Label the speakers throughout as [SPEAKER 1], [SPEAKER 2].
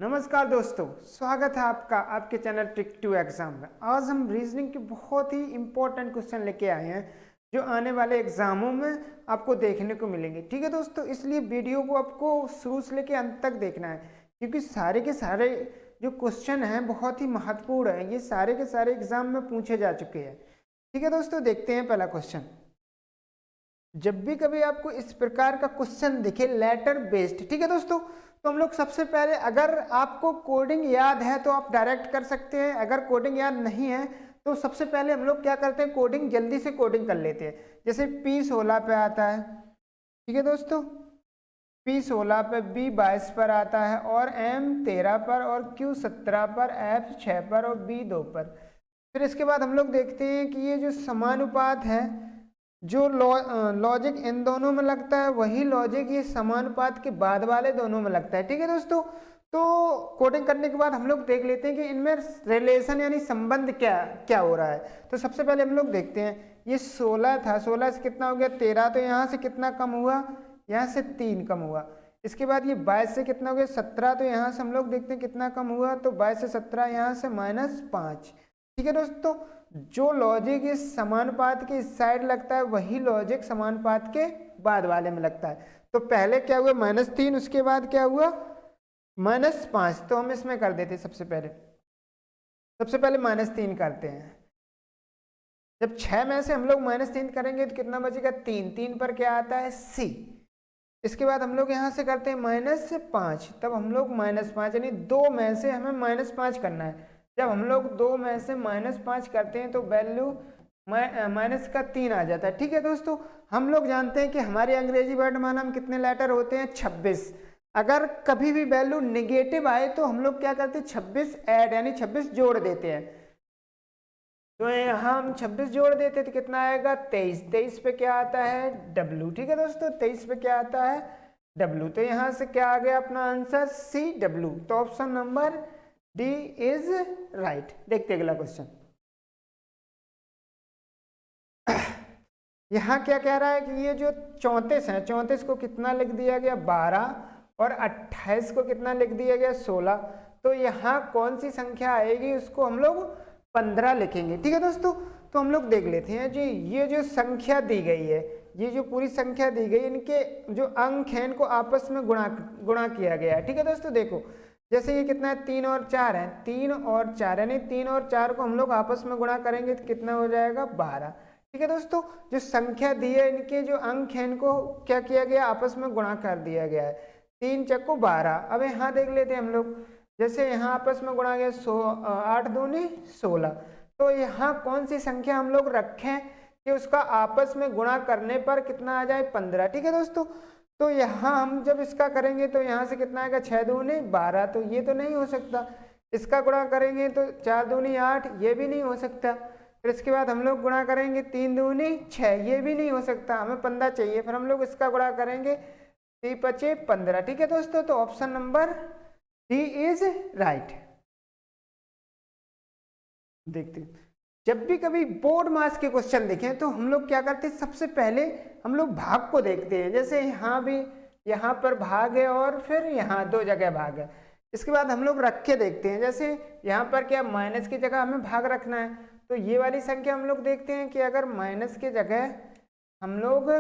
[SPEAKER 1] नमस्कार दोस्तों, स्वागत है आपका आपके चैनल ट्रिक टू एग्जाम में। आज हम रीजनिंग के बहुत ही इंपॉर्टेंट क्वेश्चन लेके आए हैं जो आने वाले एग्जामों में आपको देखने को मिलेंगे। ठीक है दोस्तों, इसलिए वीडियो को आपको शुरू से लेके अंत तक देखना है क्योंकि सारे के सारे जो क्वेश्चन हैं बहुत ही महत्वपूर्ण है। ये सारे के सारे एग्जाम में पूछे जा चुके हैं। ठीक है दोस्तों, देखते हैं पहला क्वेश्चन। जब भी कभी आपको इस प्रकार का क्वेश्चन दिखे लेटर बेस्ड, ठीक है दोस्तों, तो हम लोग सबसे पहले, अगर आपको कोडिंग याद है तो आप डायरेक्ट कर सकते हैं। अगर कोडिंग याद नहीं है तो सबसे पहले हम लोग क्या करते हैं, कोडिंग जल्दी से कोडिंग कर लेते हैं। जैसे P16 पे आता है, ठीक है दोस्तों, P16 पे, B22 पर आता है और M13 पर और Q17 पर, F6 पर और B2 पर। फिर इसके बाद हम लोग देखते हैं कि ये जो समानुपात है, जो लॉजिक इन दोनों में लगता है वही लॉजिक ये समानुपात के बाद वाले दोनों में लगता है। ठीक है दोस्तों, तो कोडिंग करने के बाद हम लोग देख लेते हैं कि इनमें रिलेशन यानी संबंध क्या क्या हो रहा है। तो सबसे पहले हम लोग देखते हैं, ये 16 था, 16 से कितना हो गया 13, तो यहाँ से कितना कम हुआ, यहाँ से 3 कम हुआ। इसके बाद ये 22 से कितना हो गया 17, तो यहाँ से हम लोग देखते हैं कितना कम हुआ, तो 22 से 17 यहाँ से -5। ठीक है दोस्तों, जो लॉजिक इस समानुपात के इस साइड लगता है वही लॉजिक समानुपात के बाद वाले में लगता है। तो पहले क्या हुआ -3, उसके बाद क्या हुआ -5। तो हम इसमें कर देते सबसे पहले -3 करते हैं। जब 6 में से हम लोग -3 करेंगे तो कितना बचेगा 3, 3 पर क्या आता है C। इसके बाद हम लोग यहाँ से करते हैं -5, तब हम लोग -5 यानी 2 में से हमें -5 करना है। जब हम लोग 2 में से -5 करते हैं तो वैल्यू -3 आ जाता है। ठीक है दोस्तों, हम लोग जानते हैं कि हमारे अंग्रेजी वर्डमाला में कितने लेटर होते हैं 26। अगर कभी भी वैल्यू निगेटिव आए तो हम लोग क्या करते हैं 26 ऐड यानी 26 जोड़ देते हैं। तो यहाँ हम 26 जोड़ देते तो कितना आएगा 23। 23 पे क्या आता है W। ठीक है दोस्तों, 23 पे क्या आता है W। तो यहाँ से क्या आ गया अपना आंसर CW। तो option number D is right. देखते अगला क्वेश्चन। यहाँ क्या कह रहा है कि ये जो 34 है, 34 को कितना लिख दिया गया 12 और 28 को कितना लिख दिया गया 16। तो यहाँ कौन सी संख्या आएगी उसको हम लोग 15 लिखेंगे। ठीक है दोस्तों, तो हम लोग देख लेते हैं जी, ये जो संख्या दी गई है, ये जो पूरी संख्या दी गई, इनके जो अंक हैं इनको आपस में गुणा किया गया है। ठीक है दोस्तों, देखो जैसे ये कितना है 3 और 4 है, 3 और 4 यानी 3 और 4 को हम लोग आपस में गुणा करेंगे तो कितना हो जाएगा 12। ठीक है दोस्तों, जो संख्या दी है इनके जो अंक हैं इनको क्या किया गया आपस में गुणा कर दिया गया है। 3 चक्को 12। अब यहाँ देख लेते हैं हम लोग, जैसे यहाँ आपस में गुणा गया 8 दूनी 16। तो यहाँ कौन सी संख्या हम लोग रखें कि उसका आपस में गुणा करने पर कितना आ जाए 15। ठीक है दोस्तों, तो यहाँ हम जब इसका करेंगे तो यहाँ से कितना आएगा 6 दूनी 12, तो ये तो नहीं हो सकता। इसका गुणा करेंगे तो 4 दूनी 8, ये भी नहीं हो सकता। फिर इसके बाद हम लोग गुणा करेंगे 3 दूनी 6, ये भी नहीं हो सकता, हमें 15 चाहिए। फिर हम लोग इसका गुणा करेंगे 3 पचे 15। ठीक है दोस्तों, तो option number D is right. देखते हैं, जब भी कभी बोर्ड मास के क्वेश्चन देखें तो हम लोग क्या करते हैं, सबसे पहले हम लोग भाग को देखते हैं। जैसे यहाँ भी, यहाँ पर भाग है और फिर यहाँ 2 जगह भाग है। इसके बाद हम लोग रख के देखते हैं, जैसे यहाँ पर क्या माइनस की जगह हमें भाग रखना है, तो ये वाली संख्या हम लोग देखते हैं कि अगर माइनस की जगह हम लोग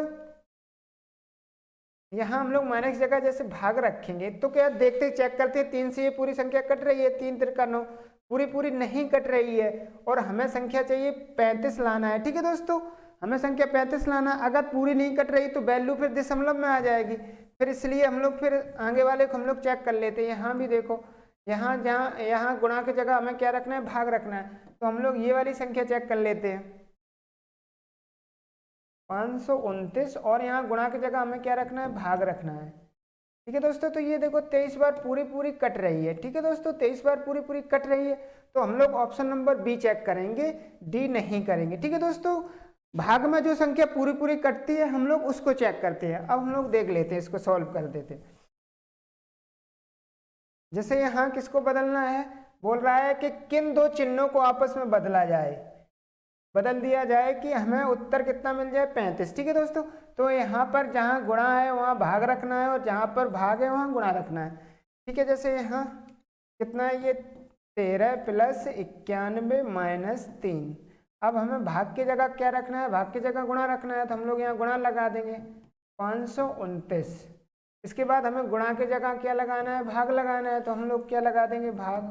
[SPEAKER 1] यहाँ हम लोग माइनस की जगह जैसे भाग रखेंगे तो क्या देखते चेक करते हैं 3 से ये पूरी संख्या कट रही है, 3 3 9, पूरी पूरी नहीं कट रही है और हमें संख्या चाहिए 35 लाना है। ठीक है दोस्तों, हमें संख्या 35 लाना है। अगर पूरी नहीं कट रही तो वैल्यू फिर दशमलव में आ जाएगी। फिर इसलिए हम लोग फिर आगे वाले को हम लोग चेक कर लेते हैं। यहाँ भी देखो, यहाँ यहाँ गुणा की जगह हमें क्या रखना है भाग रखना है, तो हम लोग ये वाली संख्या चेक कर लेते हैं 529 और यहाँ गुणा की जगह हमें क्या रखना है भाग रखना है। ठीक है दोस्तों, तो ये देखो 23 बार पूरी पूरी कट रही है। ठीक है दोस्तों, 23 बार पूरी पूरी कट रही है, तो हम लोग ऑप्शन नंबर बी चेक करेंगे, डी नहीं करेंगे। ठीक है दोस्तों, भाग में जो संख्या पूरी पूरी कटती है हम लोग उसको चेक करते हैं। अब हम लोग देख लेते हैं, इसको सॉल्व कर देते हैं। जैसे यहाँ किसको बदलना है, बोल रहा है कि किन 2 चिन्हों को आपस में बदल दिया जाए कि हमें उत्तर कितना मिल जाए 35। ठीक है दोस्तों, तो यहाँ पर जहाँ गुणा है वहाँ भाग रखना है और जहाँ पर भाग है वहाँ गुणा रखना है। ठीक है, जैसे यहाँ कितना है ये 13 + 91 - 3। अब हमें भाग की जगह क्या रखना है, भाग की जगह गुणा रखना है, तो हम लोग यहाँ गुणा लगा देंगे 529। इसके बाद हमें गुणा की जगह क्या लगाना है, भाग लगाना है, तो हम लोग क्या लगा देंगे, भाग।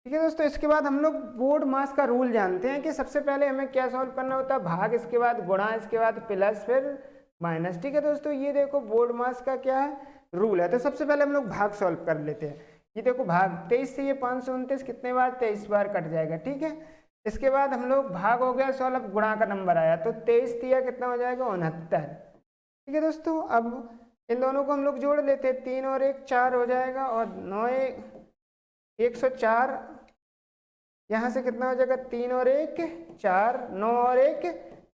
[SPEAKER 1] ठीक है दोस्तों, इसके बाद हम लोग बोर्ड मास का रूल जानते हैं कि सबसे पहले हमें क्या सॉल्व करना होता है, भाग, इसके बाद गुणा, इसके बाद प्लस, फिर माइनस। ठीक है दोस्तों, ये देखो बोर्ड मास का क्या है, रूल है। तो सबसे पहले हम लोग भाग सॉल्व कर लेते हैं। ये देखो भाग 23 से ये 529 कितने बार, 23 बार कट जाएगा। ठीक है, इसके बाद हम लोग भाग हो गया सॉल्व, अब गुणा का नंबर आया तो 23 दिया कितना हो जाएगा, 69। ठीक है दोस्तों, अब इन दोनों को हम लोग जोड़ लेते हैं, 3 और 1 4 हो जाएगा, और 9 104, यहाँ से कितना हो जाएगा, 3 और 1 4, 9 और 1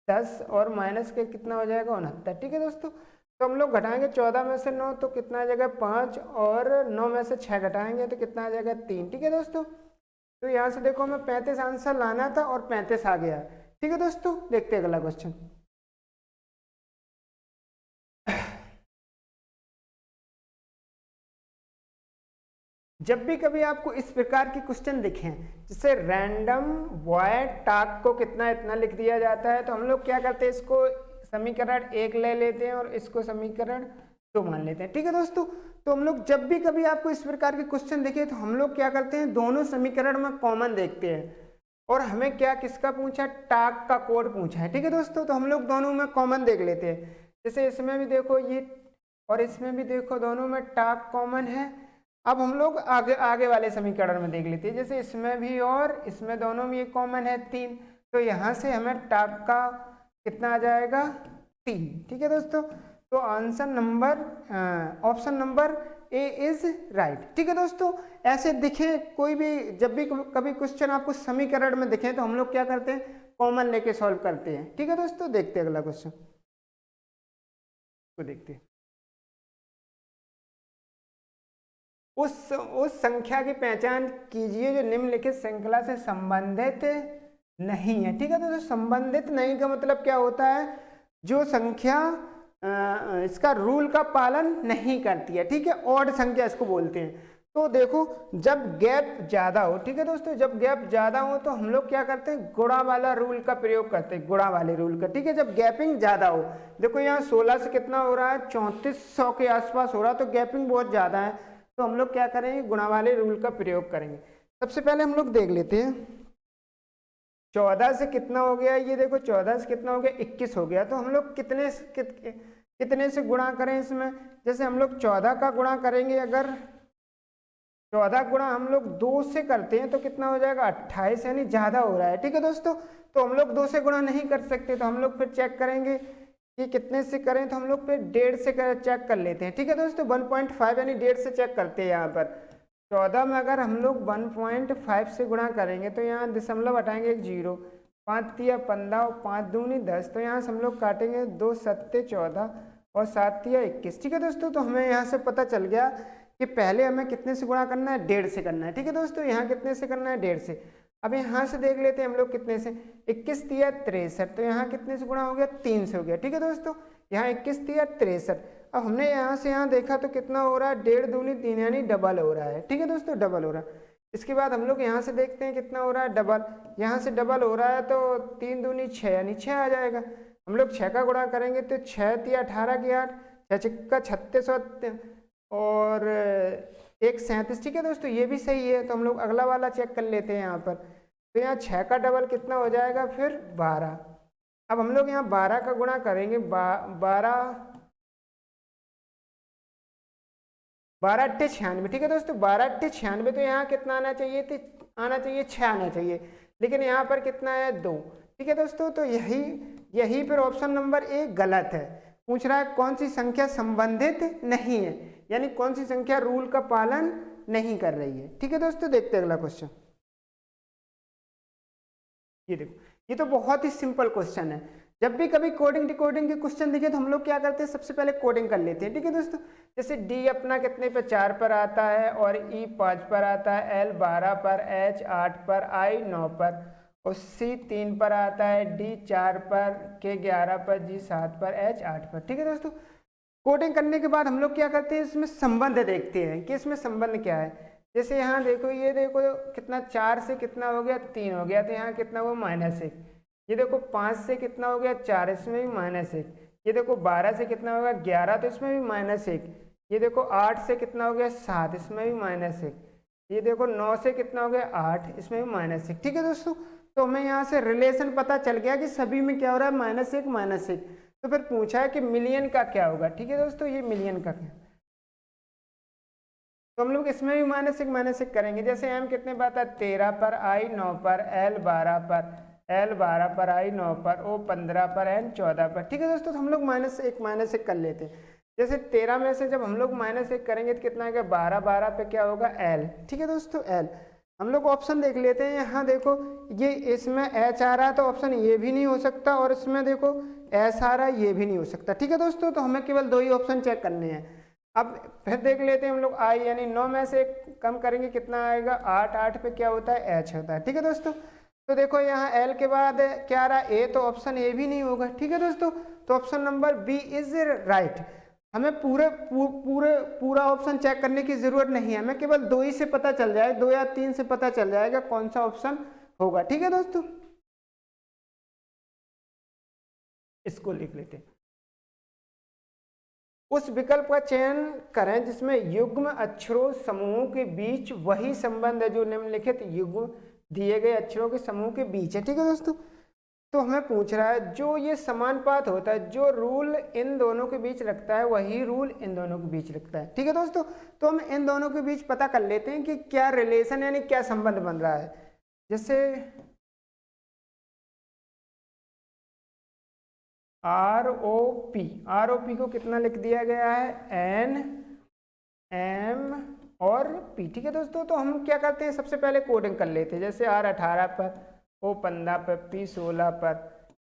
[SPEAKER 1] 10, और माइनस के कितना हो जाएगा, 69। ठीक है दोस्तों, तो हम लोग घटाएंगे 14 में से 9 तो कितना आ जाएगा 5, और 9 में से 6 घटाएंगे तो कितना आ जाएगा 3। ठीक है दोस्तों, तो यहाँ से देखो हमें 35 आंसर लाना था और 35 आ गया। ठीक है दोस्तों, देखते हैं अगला क्वेश्चन। जब भी कभी आपको इस प्रकार के क्वेश्चन दिखें, जिससे रैंडम वॉइड टास्क को कितना इतना लिख दिया जाता है, तो हम लोग क्या करते हैं, इसको समीकरण 1 ले लेते हैं और इसको समीकरण 2 मान लेते हैं। ठीक है दोस्तों, तो हम लोग जब भी कभी आपको इस प्रकार के क्वेश्चन दिखे तो हम लोग क्या करते हैं, दोनों समीकरण में कॉमन देखते हैं, और हमें क्या किसका पूछा, टास्क का कोड पूछा है। ठीक है दोस्तों, तो हम लोग दोनों में कॉमन देख लेते हैं। जैसे इसमें भी देखो ये, और इसमें भी देखो, दोनों में टास्क कॉमन है। अब हम लोग आगे आगे वाले समीकरण में देख लेते हैं, जैसे इसमें भी और इसमें, दोनों में ये कॉमन है 3, तो यहाँ से हमें टास्क का कितना आ जाएगा, 3। ठीक है दोस्तों, तो answer number, option number A is right. ठीक है दोस्तों, ऐसे दिखे कोई भी, जब भी कभी क्वेश्चन आपको समीकरण में दिखे तो हम लोग क्या करते हैं, कॉमन लेके सॉल्व करते हैं। ठीक है दोस्तों, देखते हैं अगला क्वेश्चन को, देखते हैं। उस संख्या की पहचान कीजिए जो निम्नलिखित श्रृंखला से संबंधित नहीं है। ठीक है, तो संबंधित नहीं का मतलब क्या होता है, जो संख्या इसका रूल का पालन नहीं करती है। ठीक है, ऑड संख्या इसको बोलते हैं। तो देखो, जब गैप ज्यादा हो, ठीक है दोस्तों, जब गैप ज्यादा हो तो हम लोग क्या करते हैं, गुणा वाला रूल का प्रयोग करते हैं, गुणा वाले रूल का। ठीक है, जब गैपिंग ज्यादा हो, देखो यहाँ 16 से कितना हो रहा है, 3400 के आसपास हो रहा है, तो गैपिंग बहुत ज्यादा है, तो हम लोग क्या करेंगे, गुणा वाले रूल का प्रयोग करेंगे। सबसे पहले हम लोग देख लेते हैं, 14 से कितना हो गया, ये देखो 14 से कितना हो गया, 21 हो गया। तो हम लोग कितने से गुणा करें इसमें, जैसे हम लोग 14 का गुणा करेंगे, अगर 14 गुणा हम लोग 2 से करते हैं तो कितना हो जाएगा, 28, यानी ज्यादा हो रहा है। ठीक है दोस्तों, तो हम लोग 2 से गुणा नहीं कर सकते, तो हम लोग फिर चेक करेंगे कि कितने से करें, तो हम लोग फिर 1.5 से चेक कर लेते हैं। ठीक है दोस्तों, 1.5 यानी 1.5 से चेक करते हैं। यहाँ पर 14 में अगर हम लोग 1.5 से गुणा करेंगे तो यहाँ दशमलव हटाएंगे, एक 0, 5 तिया 15 और 5 दूनी 10, तो यहाँ से हम लोग काटेंगे 2 सत्ते 14 और 7 तिया 21। ठीक है दोस्तों, तो हमें यहाँ से पता चल गया कि पहले हमें कितने से गुणा करना है, 1.5 से करना है। ठीक है दोस्तों, यहाँ कितने से करना है, 1.5 से। अब यहाँ से देख लेते हैं हम लोग कितने से, 21 तिया 63, तो यहाँ कितने से गुणा हो गया, 3 से हो गया। ठीक है दोस्तों, यहाँ 21 तिया 63। अब हमने यहाँ से यहाँ देखा तो कितना हो रहा है, 1.5 दूनी 3, यानी डबल हो रहा है। ठीक है दोस्तों, डबल हो रहा है। इसके बाद हम लोग यहाँ से देखते हैं कितना हो रहा है, डबल, यहाँ से डबल हो रहा है, तो 3 दूनी 6, यानी 6 आ जाएगा। हम लोग 6 का गुणा करेंगे तो 6 तिया 18 की 8, 6 छिक्का 36 और 1 37। ठीक है दोस्तों, ये भी सही है। तो हम लोग अगला वाला चेक कर लेते हैं यहाँ पर, तो यहाँ 6 का डबल कितना हो जाएगा, फिर 12। अब हम लोग यहाँ 12 का गुणा करेंगे, 12 अट्ठे 96। ठीक है दोस्तों, 12 अट्ठे 96, तो यहाँ कितना आना चाहिए, 6 आना चाहिए, लेकिन यहाँ पर कितना है, 2। ठीक है दोस्तों, तो यही फिर ऑप्शन नंबर ए गलत है। पूछ रहा है कौन सी संख्या संबंधित नहीं है, यानी कौन सी संख्या रूल का पालन नहीं कर रही है। ठीक है दोस्तों, देखते हैं अगला क्वेश्चन। ये देखो, ये तो बहुत ही सिंपल क्वेश्चन है। जब भी कभी कोडिंग डिकोडिंग के क्वेश्चन दिखे तो हम लोग क्या करते हैं, सबसे पहले कोडिंग कर लेते हैं। ठीक है दोस्तों, जैसे डी अपना कितने पे, 4 पर आता है, और ई 5 पर आता है, एल 12 पर, एच 8 पर, आई 9 पर, और सी 3 पर आता है, डी 4 पर, के 11 पर, जी 7 पर, एच 8 पर। ठीक है दोस्तों, कोडिंग करने के बाद हम लोग क्या करते हैं, इसमें संबंध देखते हैं कि इसमें संबंध क्या है। जैसे यहाँ देखो, ये देखो कितना 4 से कितना हो गया 3 हो गया, तो यहाँ कितना हुआ -1। ये देखो 5 से कितना हो गया 4, इसमें भी -1। ये देखो 12 से कितना होगा 11, तो इसमें भी -1। ये देखो 8 से कितना हो गया 7, इसमें भी -1। ये देखो 9 से कितना हो गया 8, इसमें भी -1। ठीक है दोस्तों, तो हमें यहाँ से रिलेशन पता चल गया कि सभी में क्या हो रहा है, -1 -1। तो फिर पूछा है कि मिलियन का क्या होगा। ठीक है दोस्तों, ये मिलियन का क्या, तो हम लोग इसमें भी -1 करेंगे। जैसे m कितने पर आता है 13 पर, i 9 पर, l 12 पर, l 12 पर, i 9 पर, o 15 पर, n 14 पर। ठीक है दोस्तों, तो हम लोग -1 कर लेते हैं। जैसे 13 में से जब हम लोग -1 करेंगे तो कितना आएगा 12, 12 पे क्या होगा l। ठीक है दोस्तों, l। हम लोग ऑप्शन देख लेते हैं। यहाँ देखो ये इसमें h आ रहा है, तो ऑप्शन ये भी नहीं हो सकता, और इसमें देखो s आ रहा है, ये भी नहीं हो सकता। ठीक है दोस्तों, तो हमें केवल 2 ही ऑप्शन चेक करने हैं। अब फिर देख लेते हैं हम लोग i, यानी 9 में से कम करेंगे कितना आएगा 8, 8 पे क्या होता है h होता है। ठीक है दोस्तों, तो देखो यहाँ l के बाद क्या आ रहा है a, तो ऑप्शन ए भी नहीं होगा। ठीक है दोस्तों, तो option number B is right. हमें पूरा ऑप्शन चेक करने की जरूरत नहीं है, हमें केवल 2 ही से पता चल जाए, 2 या 3 से पता चल जाएगा कौन सा ऑप्शन होगा। ठीक है दोस्तों, इसको लिख लेते हैं। उस विकल्प का चयन करें जिसमें युग्म अक्षरों समूहों के बीच वही संबंध है जो निम्नलिखित युग्म दिए गए अक्षरों के समूह के बीच है। ठीक है दोस्तों, तो हमें पूछ रहा है जो ये समानुपात होता है, जो रूल इन दोनों के बीच लगता है वही रूल इन दोनों के बीच लगता है। ठीक है दोस्तों, तो हम इन दोनों के बीच पता कर लेते हैं कि क्या रिलेशन यानी क्या संबंध बन रहा है। जैसे ROP को कितना लिख दिया गया है N M और P। ठीक है दोस्तों, तो हम क्या करते हैं, सबसे पहले कोडिंग कर लेते हैं। जैसे R 18 पर, O 15 पर, P 16 पर,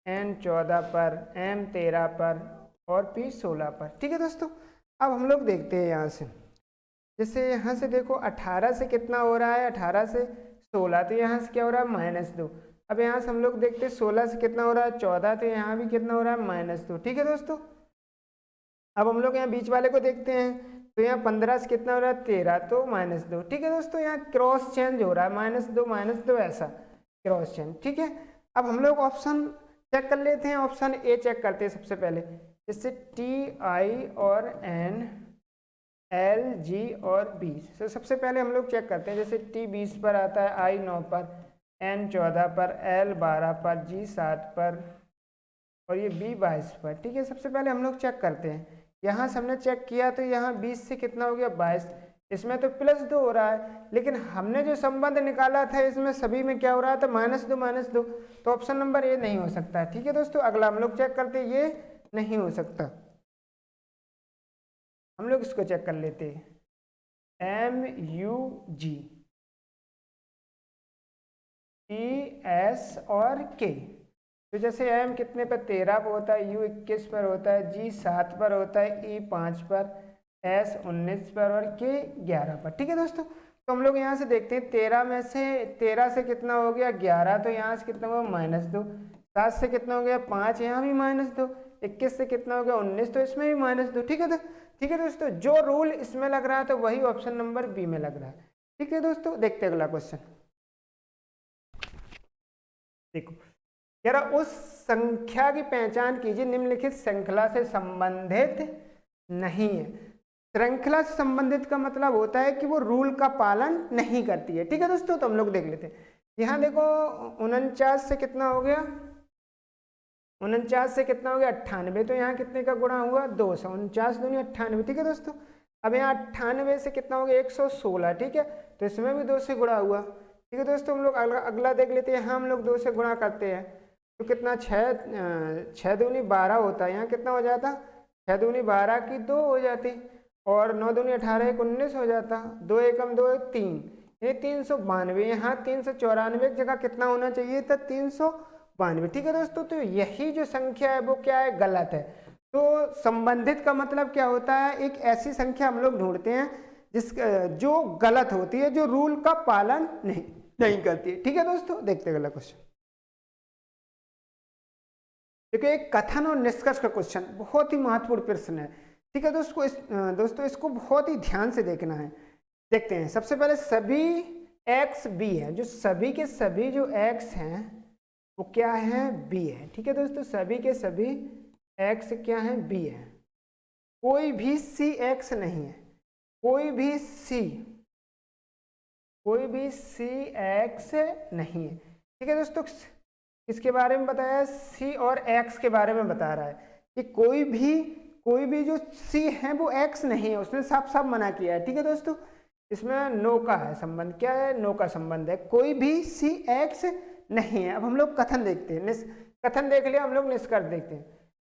[SPEAKER 1] N 14 पर, M 13 पर और P 16 पर। ठीक है दोस्तों, अब हम लोग देखते हैं यहाँ से। जैसे यहाँ से देखो 18 से कितना हो रहा है, 18 से 16, तो यहाँ से क्या हो रहा है -2। अब यहाँ से हम लोग देखते हैं 16 से कितना हो रहा है 14, तो यहाँ भी कितना हो रहा है -2। ठीक है दोस्तों, अब हम लोग यहाँ बीच वाले को देखते हैं, तो यहाँ 15 से कितना हो रहा है 13, तो -2। ठीक है दोस्तों, यहाँ क्रॉस चेंज हो रहा है -2 ऐसा क्रॉस चेंज। ठीक है, अब हम लोग ऑप्शन चेक कर लेते हैं। ऑप्शन ए चेक करते हैं सबसे पहले। जैसे TI और N, L G और B, तो सबसे पहले हम लोग चेक करते हैं। जैसे T 20 पर आता है, I 9 पर, N 14 पर, L 12 पर, G 7 पर और ये B 22 पर। ठीक है, सबसे पहले हम लोग चेक करते हैं। यहाँ से हमने चेक किया तो यहाँ 20 से कितना हो गया 22, इसमें तो +2 हो रहा है, लेकिन हमने जो संबंध निकाला था इसमें सभी में क्या हो रहा था -2, तो ऑप्शन नंबर ए नहीं हो सकता। ठीक है दोस्तों, अगला हम लोग चेक करते हैं, ये नहीं हो सकता। हम लोग इसको चेक कर लेते हैं। MUG, ES और K, तो जैसे M कितने पर 13 पर होता है, U 21 पर होता है, G 7 पर होता है, E 5 पर, S 19 पर और K 11 पर। ठीक है दोस्तों, तो हम लोग यहाँ से देखते हैं 13 में से 13 से कितना हो गया 11, तो यहाँ से कितना हुआ -2। 7 से कितना हो गया 5, यहाँ भी -2। 21 से कितना हो गया 19, तो इसमें भी -2। ठीक है, ठीक है दोस्तों, जो रूल इसमें लग रहा है तो वही ऑप्शन नंबर बी में लग रहा है। ठीक है दोस्तों, देखते हैं अगला क्वेश्चन। देखो कह रहा उस संख्या की पहचान कीजिए निम्नलिखित श्रृंखला से संबंधित नहीं है। श्रृंखला से संबंधित का मतलब होता है कि वो रूल का पालन नहीं करती है। ठीक है दोस्तों, तो हम लोग देख लेते हैं। यहाँ देखो 49 से कितना हो गया 49 से कितना हो गया 98, तो यहाँ कितने का गुणा हुआ 200, 49 दूनी 98। ठीक है दोस्तों, अब यहाँ 98 से कितना हो गया 116। ठीक है, तो इसमें भी 2 से गुणा हुआ। ठीक है दोस्तों, हम लोग अगला देख लेते हैं। यहाँ हम लोग 2 से गुणा करते हैं तो कितना 6 दूनी 12 होता है। यहाँ कितना हो जाता 6 दूनी 12 की 2 हो जाती, और 9 दूनी 18 1 19 हो जाता। 2 एकम 2 3, ये 392। यहाँ 394 की जगह कितना होना चाहिए था 392। ठीक है दोस्तों, तो यही जो संख्या है वो क्या है गलत है। तो संबंधित का मतलब क्या होता है, एक ऐसी संख्या हम लोग ढूंढते हैं जिस जो गलत होती है, जो रूल का पालन नहीं करती है। ठीक है दोस्तों, देखते हैं अगला क्वेश्चन। देखो एक कथन और निष्कर्ष का क्वेश्चन बहुत ही महत्वपूर्ण प्रश्न है। ठीक है दोस्तों इसको बहुत ही ध्यान से देखना है। देखते हैं, सबसे पहले सभी एक्स बी है, जो सभी के सभी जो एक्स हैं वो क्या है, बी है। ठीक है दोस्तों, सभी के सभी एक्स क्या है, बी है। कोई भी सी एक्स नहीं है, कोई भी सी एक्स नहीं है। ठीक है दोस्तों, किसके बारे में बताया, सी और एक्स के बारे में बता रहा है कि कोई भी जो सी है वो एक्स नहीं है, उसने साफ साफ मना किया है। ठीक है दोस्तों, इसमें नो का है संबंध, क्या है, नो का संबंध है, कोई भी सी एक्स नहीं है। अब हम लोग कथन देखते हैं, कथन देख लिया, हम लोग निष्कर्ष देखते हैं।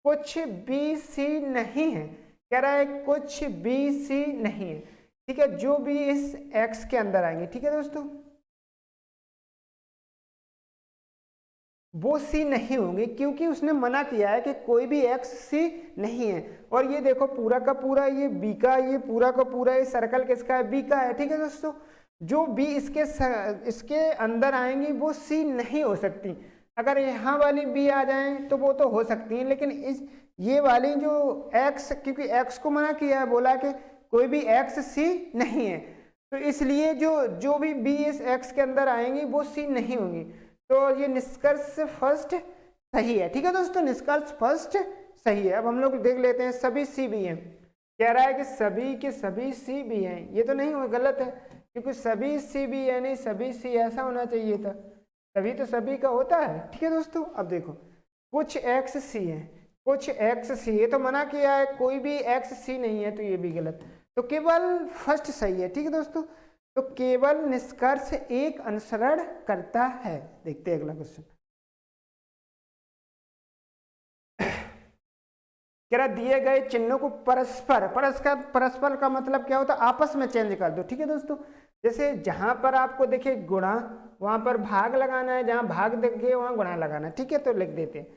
[SPEAKER 1] कुछ बी सी नहीं है, कह रहा है कुछ बी सी नहीं है। ठीक है, जो भी इस एक्स के अंदर आएंगे, ठीक है दोस्तों, वो सी नहीं होंगे, क्योंकि उसने मना किया है कि कोई भी एक्स सी नहीं है। और ये देखो पूरा का पूरा ये बी का, ये पूरा का पूरा ये सर्कल किसका है, बी का है। ठीक है दोस्तों, जो बी इसके अंदर आएंगी वो सी नहीं हो सकती। अगर यहाँ वाली बी आ जाए तो वो तो हो सकती है, लेकिन ये वाली जो एक्स, क्योंकि एक्स को मना किया है, बोला कि कोई भी एक्स सी नहीं है, तो इसलिए जो भी बी इस एक्स के अंदर आएंगी वो सी नहीं होंगी। तो ये निष्कर्ष फर्स्ट सही है। ठीक है दोस्तों, निष्कर्ष फर्स्ट सही है। अब हम लोग देख लेते हैं, सभी सी भी हैं, कह रहा है कि सभी के सभी सी भी हैं, ये तो नहीं हो, गलत है, क्योंकि सभी सी भी है नहीं, सभी सी ऐसा होना चाहिए था, तभी तो सभी का होता है। ठीक है दोस्तों, अब देखो कुछ एक्स सी है, कुछ एक्स सी, ये तो मना किया है, कोई भी एक्स सी नहीं है, तो ये भी गलत, तो केवल फर्स्ट सही है। ठीक है दोस्तों, तो केवल निष्कर्ष एक अनुसरण करता है। देखते हैं अगला क्वेश्चन, कह रहा दिए गए चिन्हों को परस्पर का मतलब क्या होता है, आपस में चेंज कर दो। ठीक है दोस्तों, जैसे जहां पर आपको देखे गुणा, वहां पर भाग लगाना है, जहां भाग देखे वहां गुणा लगाना है। ठीक है, तो लिख देते हैं,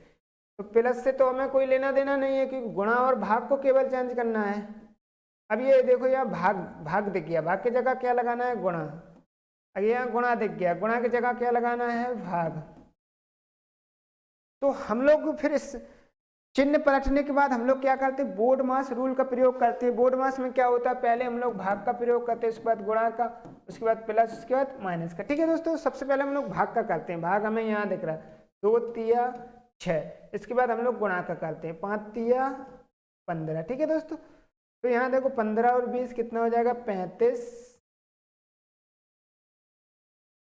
[SPEAKER 1] तो प्लस से तो हमें कोई लेना देना नहीं है, क्योंकि गुणा और भाग को केवल चेंज करना है। अब ये देखो यहाँ भाग दिख गया, भाग की जगह क्या लगाना है, गुणा। अब यहाँ गुणा दिख गया, गुणा की जगह क्या लगाना है, भाग। तो हम लोग फिर इस चिन्ह पलटने के बाद हम लोग क्या करते हैं, बोर्ड मास रूल का प्रयोग करते हैं। बोर्ड मास में क्या होता है, पहले हम लोग भाग का प्रयोग करते हैं, उसके बाद गुणा का, उसके बाद प्लस, उसके बाद माइनस का। ठीक है दोस्तों, सबसे पहले हम लोग भाग का करते हैं, भाग हमें यहाँ दिख रहा है 2 तिया 6, इसके बाद हम लोग गुणा का करते हैं 5 तिया 15। ठीक है दोस्तों, तो यहाँ देखो 15 और 20 कितना हो जाएगा, 35,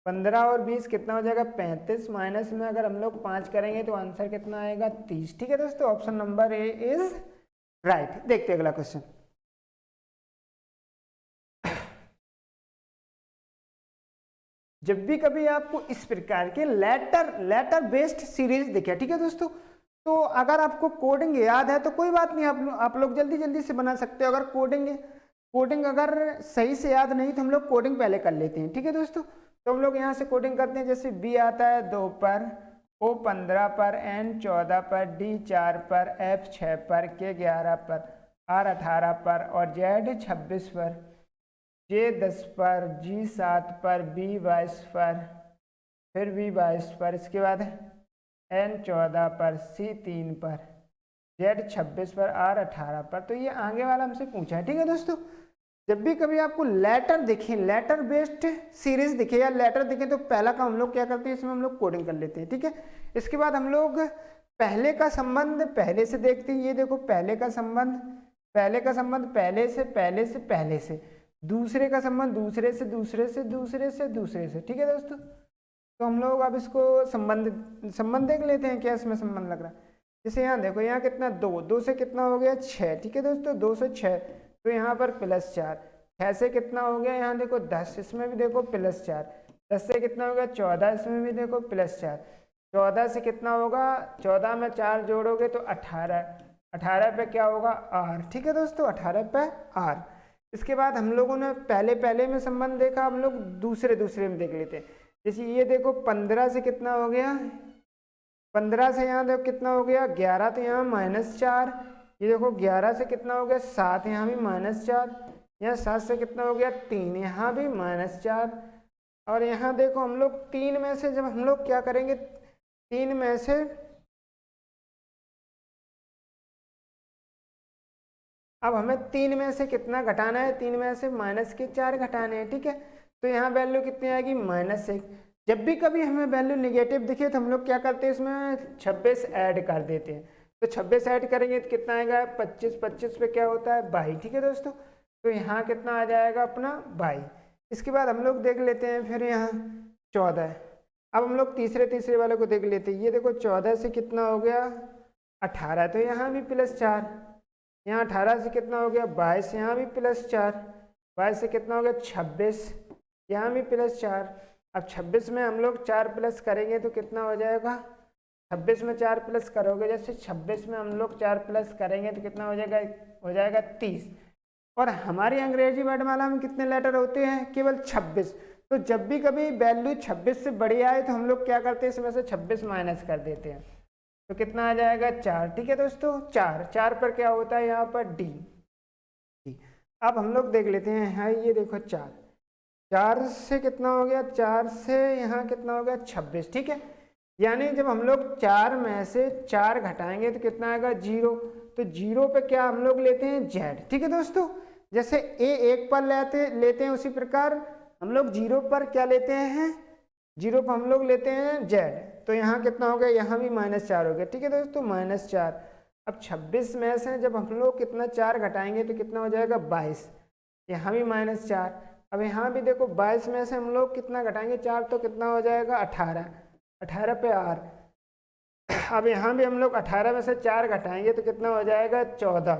[SPEAKER 1] 15 और 20 कितना हो जाएगा, 35, माइनस में अगर हम लोग 5 करेंगे तो आंसर कितना आएगा, 30। ठीक है दोस्तों, option number A is right. देखते हैं अगला क्वेश्चन, जब भी कभी आपको इस प्रकार के लेटर बेस्ड सीरीज दिखे, ठीक है दोस्तों, तो अगर आपको कोडिंग याद है तो कोई बात नहीं, आप लोग जल्दी जल्दी से बना सकते हो। अगर कोडिंग अगर सही से याद नहीं तो हम लोग कोडिंग पहले कर लेते हैं। ठीक है दोस्तों, तो हम लोग यहाँ से कोडिंग करते हैं, जैसे बी आता है 2 पर, ओ 15 पर, एन 14 पर, डी 4 पर, एफ 6 पर, के 11 पर, आर 18 पर और जेड 26 पर, जे 10 पर, जी 7 पर, बी 22 पर, फिर बी 22 पर, इसके बाद एन 14 पर, सी 3 पर, जेड 26 पर, आर 18 पर। तो ये आगे वाला हमसे पूछा है। ठीक है दोस्तों, जब भी कभी आपको लेटर दिखे, लेटर बेस्ड सीरीज दिखे या लेटर दिखे, तो पहला काम हम लोग क्या करते हैं, इसमें हम लोग कोडिंग कर लेते हैं। ठीक है, इसके बाद हम लोग पहले का संबंध पहले से देखते हैं। ये देखो पहले का संबंध पहले से, दूसरे का संबंध दूसरे से। ठीक है दोस्तों, तो हम लोग अब इसको संबंध देख लेते हैं, क्या इसमें संबंध लग रहा है। जैसे यहाँ देखो, यहाँ कितना 2 से कितना हो गया 6। ठीक है दोस्तों, 2 से 6, तो यहाँ पर +4, 6 से कितना हो गया, यहाँ देखो 10, इसमें भी देखो +4, 10 से कितना हो गया 14, इसमें भी देखो +4, 14 से कितना होगा, 14 में 4 जोड़ोगे तो 18, 18 पे क्या होगा, R। ठीक है दोस्तों, 18 पे R। इसके बाद हम लोगों ने पहले में संबंध देखा, हम लोग दूसरे में देख लेते हैं। जैसे ये देखो 15 से कितना हो गया, 15 से यहाँ देखो कितना हो गया 11, तो यहाँ -4, ये देखो 11 से कितना हो गया 7, यहाँ भी -4, यहाँ 7 से कितना हो गया 3, यहाँ भी -4। और यहाँ देखो हम लोग 3 में से जब हम लोग क्या करेंगे, 3 में से अब हमें 3 में से कितना घटाना है, 3 में से -4 घटाने हैं, ठीक है। तो यहाँ वैल्यू कितनी आएगी, -1। जब भी कभी हमें वैल्यू निगेटिव दिखे तो हम लोग क्या करते हैं, इसमें 26 ऐड कर देते हैं। तो 26 ऐड करेंगे तो कितना आएगा, 25, 25 पे क्या होता है 22, ठीक है दोस्तों। तो यहाँ कितना आ जाएगा अपना 22। इसके बाद हम लोग देख लेते हैं फिर यहाँ 14। अब हम लोग तीसरे वाले को देख लेते हैं। ये देखो 14 से कितना हो गया 18, तो यहाँ भी +4। यहाँ 18 से कितना हो गया 22, यहाँ भी +4। 22 से कितना हो गया 26, यहाँ भी +4। अब 26 में हम लोग 4 प्लस करेंगे तो कितना हो जाएगा, 26 में 4 प्लस करोगे, जैसे 26 में हम लोग 4 प्लस करेंगे तो कितना हो जाएगा 30। और हमारी अंग्रेजी वर्णमाला में कितने लेटर होते हैं, केवल 26। तो जब भी कभी वैल्यू 26 से बड़ी आए तो हम लोग क्या करते हैं, इसमें से 26 माइनस कर देते हैं। तो कितना आ जाएगा 4, ठीक है दोस्तों। 4 पर क्या होता है यहाँ पर डी। अब हम लोग देख लेते हैं, हाँ ये देखो 4 से कितना हो गया, 4 से यहाँ कितना हो गया 26, ठीक है। यानी जब हम लोग 4 में से 4 घटाएंगे तो कितना आएगा 0। तो 0 पे क्या हम लोग लेते हैं जेड, ठीक है दोस्तों। जैसे ए 1 पर लेते हैं उसी प्रकार हम लोग 0 पर क्या लेते हैं, 0 पर हम लोग लेते हैं जेड। तो यहाँ कितना हो गया, यहाँ भी -4 हो गया, ठीक है दोस्तों, -4। अब 26 में से जब हम लोग कितना 4 घटाएंगे तो कितना हो जाएगा 22, यहाँ भी -4। अब यहाँ भी देखो 22 में से हम लोग कितना घटाएंगे 4, तो कितना हो जाएगा 18, 18 पे आर। अब यहाँ भी हम लोग 18 में से 4 घटाएंगे तो कितना हो जाएगा 14,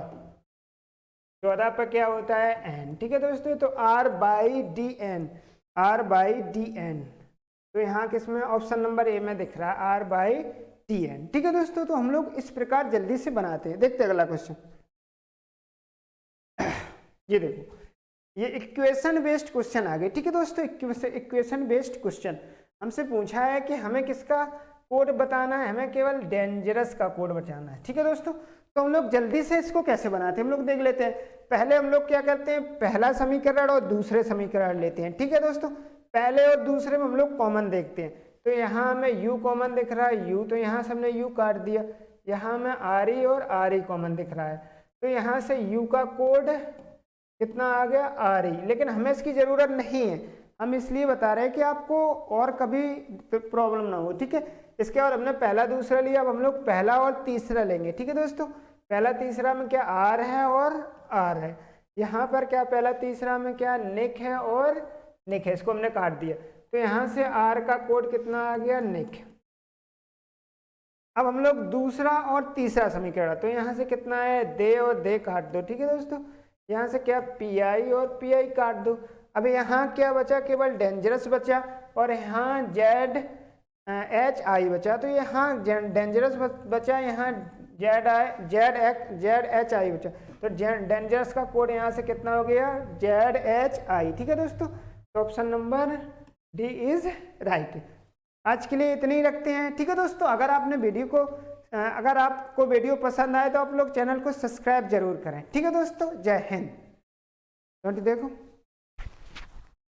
[SPEAKER 1] 14 पर क्या होता है एन, ठीक है दोस्तों। तो R/DN, R/DN। तो यहाँ किसमें ऑप्शन नंबर ए में दिख रहा है R/DN, ठीक है दोस्तों। तो हम लोग इस प्रकार जल्दी से बनाते हैं। देखते हैं अगला क्वेश्चन। ये देखो, ये इक्वेशन बेस्ड क्वेश्चन आ गए, ठीक है दोस्तों। इक्वेशन बेस्ड क्वेश्चन हमसे पूछा है कि हमें किसका कोड बताना है, हमें केवल डेंजरस का कोड बताना है, ठीक है दोस्तों। तो हम लोग जल्दी से इसको कैसे बनाते हैं हम लोग देख लेते हैं। पहले हम लोग क्या करते हैं, पहला समीकरण और दूसरे समीकरण लेते हैं, ठीक है दोस्तों। पहले और दूसरे में हम लोग कॉमन देखते हैं। तो यहाँ हमें u कॉमन दिख रहा है, u, तो यहाँ से हमने u काट दिया। यहाँ हमें RE और RE कॉमन दिख रहा है, तो यहाँ से u का कोड कितना आ गया RE। लेकिन हमें इसकी ज़रूरत नहीं है, हम इसलिए बता रहे हैं कि आपको और कभी प्रॉब्लम ना हो, ठीक है। इसके बाद हमने पहला दूसरा लिया, अब हम लोग पहला और तीसरा लेंगे, ठीक है दोस्तों। पहला तीसरा में क्या R है और R है। यहाँ पर क्या पहला तीसरा में क्या निक है और निक है, इसको हमने काट दिया। तो यहाँ से R का कोड कितना आ गया निक। अब हम लोग दूसरा और तीसरा समीकरण, तो यहाँ से कितना है दे और दे काट दो, ठीक है दोस्तों। यहाँ से क्या PI और PI काट दो। अब यहाँ क्या बचा, केवल डेंजरस बचा और यहाँ ZHI बचा। तो यहाँ डेंजरस बचा, यहाँ ZHI बचा। तो डेंजरस का कोड यहाँ से कितना हो गया ZHI, ठीक है दोस्तों। तो option number D is right. आज के लिए इतने ही रखते हैं, ठीक है दोस्तों। अगर आपको वीडियो पसंद आए तो आप लोग चैनल को सब्सक्राइब जरूर करें, ठीक है दोस्तों। जय हिंद। देखो